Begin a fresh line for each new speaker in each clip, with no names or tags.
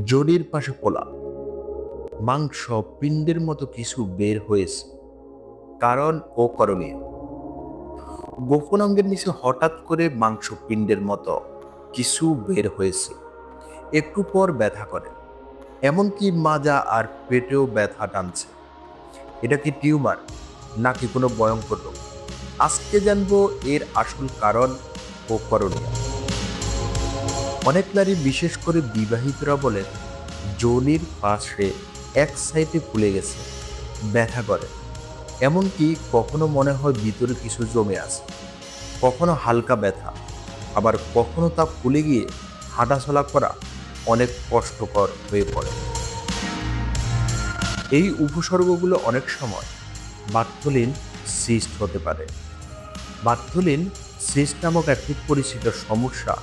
জরির পাশে পোলা মাংস পিণ্ডের মতো কিছু বের হয়েছে। কারণ ও করণীয়। গোপন অঙ্গের নিচে হঠাৎ করে মাংস পিণ্ডের মতো কিছু বের হয়েছে। একটু পর ব্যথা করে, এমনকি মাজা আর পেটেও ব্যথা টানছে। এটা কি টিউমার নাকি কোনো ভয়ঙ্কর রোগ? আজকে জানবো এর আসল কারণ ও করণীয়। অনেক নারী, বিশেষ করে বিবাহিতরা বলেন যোনির পাশে এক সাইডে ফুলে গেছে, ব্যথা করে, এমনকি কখনো মনে হয় ভিতরে কিছু জমে আছে। কখনো হালকা ব্যথা, আবার কখনো তা ফুলে গিয়ে হাঁটাচলা করা অনেক কষ্টকর হয়ে পড়ে। এই উপসর্গগুলো অনেক সময় বার্থোলিন সিস্ট হতে পারে। বার্থোলিন সিস্ট নামক একটি পরিচিত সমস্যা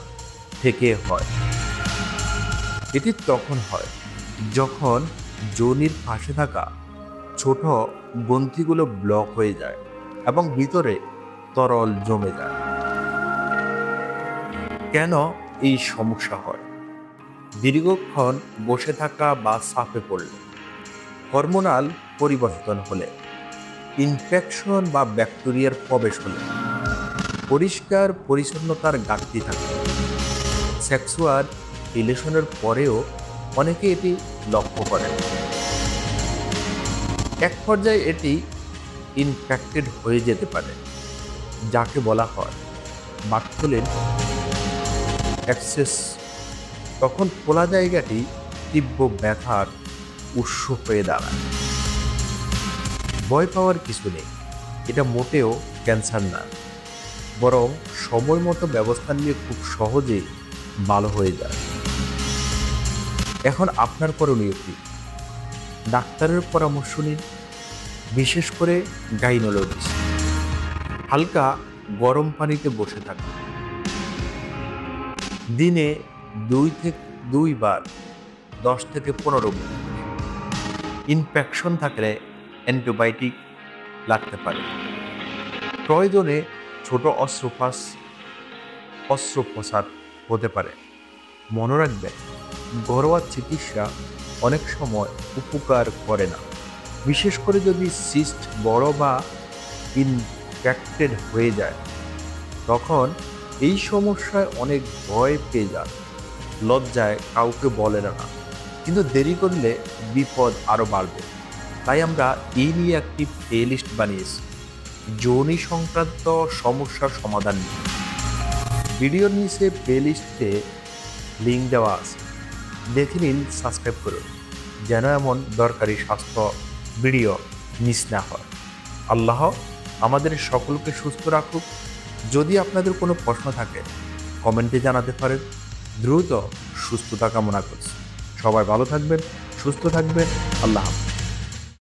থেকে হয়। এটি তখন হয় যখন যোনির পাশে থাকা ছোট গ্রন্থিগুলো ব্লক হয়ে যায় এবং ভিতরে তরল জমে যায়। কেন এই সমস্যা হয়? দীর্ঘক্ষণ বসে থাকা বা চাপে পড়লে, হরমোনাল পরিবর্তন হলে, ইনফেকশন বা ব্যাকটেরিয়ার প্রবেশ হলে, পরিষ্কার পরিচ্ছন্নতার ঘাটতি থাকে, সেক্সুয়াল রিলেশনের পরেও অনেকে এটি লক্ষ্য করেন। এক পর্যায়ে এটি ইনফেক্টেড হয়ে যেতে পারে, যাকে বলা হয় বার্থোলিন এক্সেস। তখন খোলা জায়গাটি তীব্র ব্যথার উৎস হয়ে দাঁড়ায়। ভয় পাওয়ার কিছু নেই, এটা মোটেও ক্যান্সার না, বরং সময় মতো ব্যবস্থা নিয়ে খুব সহজেই ভালো হয়ে যায়। এখন আপনার করণীয় কি? ডাক্তারের পরামর্শ নিন, বিশেষ করে গাইনোলজিস্ট। হালকা গরম পানিতে বসে থাকুন। দিনে 2 বার 10 থেকে 15 মিনিট। ইনফেকশন থাকলে অ্যান্টিবায়োটিক লাগতে পারে। প্রয়োজনে ছোট অস্ত্রোপচার হতে পারে। মনে রাখবেন, ঘরোয়া চিকিৎসা অনেক সময় উপকার করে না, বিশেষ করে যদি সিস্ট বড় বা ইনফেক্টেড হয়ে যায়। তখন এই সমস্যায় অনেক ভয় পেয়ে যান, লজ্জায় কাউকে বলেন না, কিন্তু দেরি করলে বিপদ আরো বাড়বে। তাই আমরা এই নিয়ে একটি প্লেলিস্ট বানিয়েছি, যোনি সংক্রান্ত সমস্যার সমাধান নিয়ে। ভিডিওর নিচে প্লেলিস্টে লিঙ্ক দেওয়া আছে, দেখে নিন, সাবস্ক্রাইব করুন, যেন এমন দরকারি স্বাস্থ্য ভিডিও মিস না হয়। আল্লাহ আমাদের সকলকে সুস্থ রাখুক। যদি আপনাদের কোনো প্রশ্ন থাকে কমেন্টে জানাতে পারেন। দ্রুত সুস্থতা কামনা করছি। সবাই ভালো থাকবেন, সুস্থ থাকবেন। আল্লাহ হাফেজ।